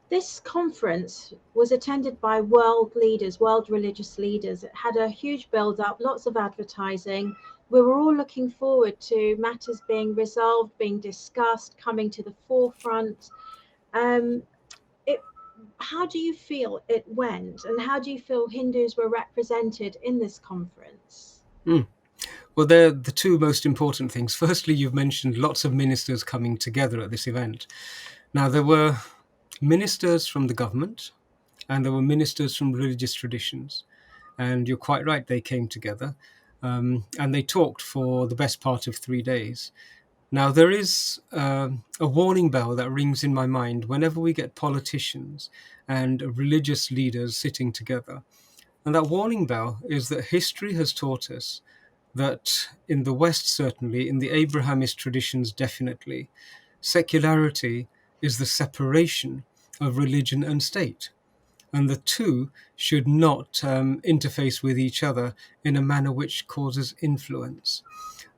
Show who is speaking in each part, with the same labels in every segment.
Speaker 1: This conference was attended by world leaders, world religious leaders. It had a huge build-up, lots of advertising. We were all looking forward to matters being resolved, being discussed, coming to the forefront. Um, it, how do you feel it went, and how do you feel Hindus were represented in this conference?
Speaker 2: Well, they're the two most important things. Firstly, you've mentioned lots of ministers coming together at this event. Now, there were ministers from the government and there were ministers from religious traditions. And you're quite right, they came together and they talked for the best part of 3 days. Now, there is a warning bell that rings in my mind whenever we get politicians and religious leaders sitting together. And that warning bell is that history has taught us that in the West, certainly, in the Abrahamist traditions, definitely, secularity is the separation of religion and state. And the two should not interface with each other in a manner which causes influence.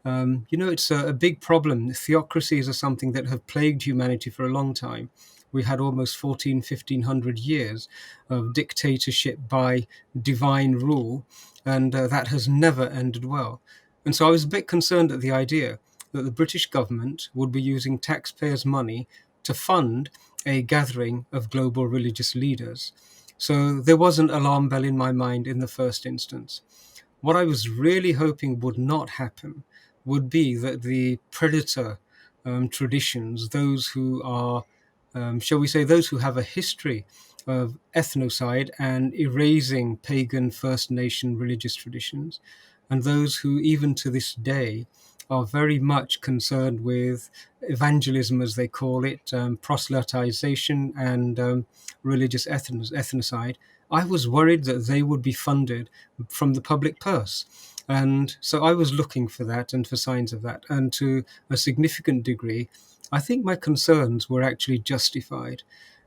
Speaker 2: It's a big problem. Theocracies are something that have plagued humanity for a long time. We had almost 1500 years of dictatorship by divine rule, and that has never ended well. And so I was a bit concerned at the idea that the British government would be using taxpayers' money to fund a gathering of global religious leaders. So there was an alarm bell in my mind in the first instance. What I was really hoping would not happen would be that the predator traditions, those who are, shall we say, those who have a history of ethnocide and erasing pagan First Nation religious traditions, and those who even to this day are very much concerned with evangelism, as they call it, proselytization and religious ethnocide. I was worried that they would be funded from the public purse. And so I was looking for that and for signs of that. And to a significant degree, I think my concerns were actually justified.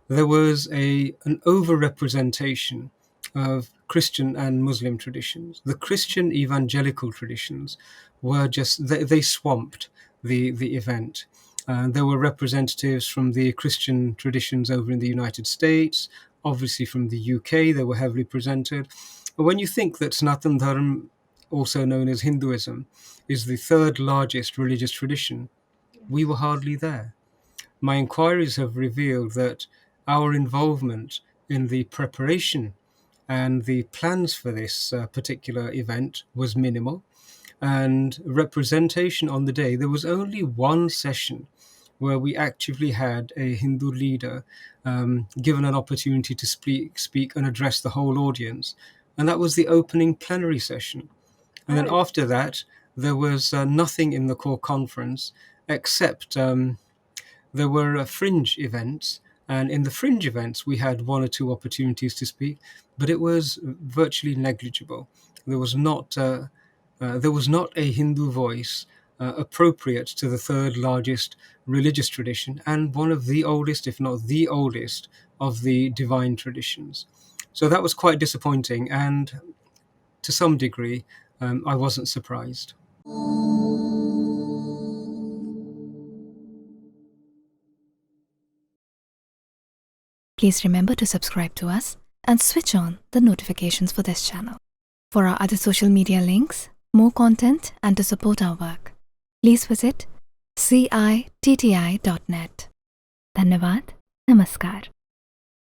Speaker 2: There was an overrepresentation of Christian and Muslim traditions. The Christian evangelical traditions were just, they swamped the event. There were representatives from the Christian traditions over in the United States, obviously from the UK, they were heavily presented. But when you think that Sanatan Dharma, also known as Hinduism, is the third largest religious tradition, we were hardly there. My inquiries have revealed that our involvement in the preparation and the plans for this particular event was minimal. And representation on the day, there was only one session where we actually had a Hindu leader given an opportunity to speak and address the whole audience. And that was the opening plenary session. And then after that, there was nothing in the core conference except there were fringe events. And in the fringe events, we had one or two opportunities to speak, but it was virtually negligible. There was not a Hindu voice appropriate to the third largest religious tradition and one of the oldest, if not the oldest, of the divine traditions. So that was quite disappointing, and to some degree, I wasn't surprised.
Speaker 3: Please remember to subscribe to us and switch on the notifications for this channel. For our other social media links, more content, and to support our work, please visit citti.net. Dhanyavad. Namaskar.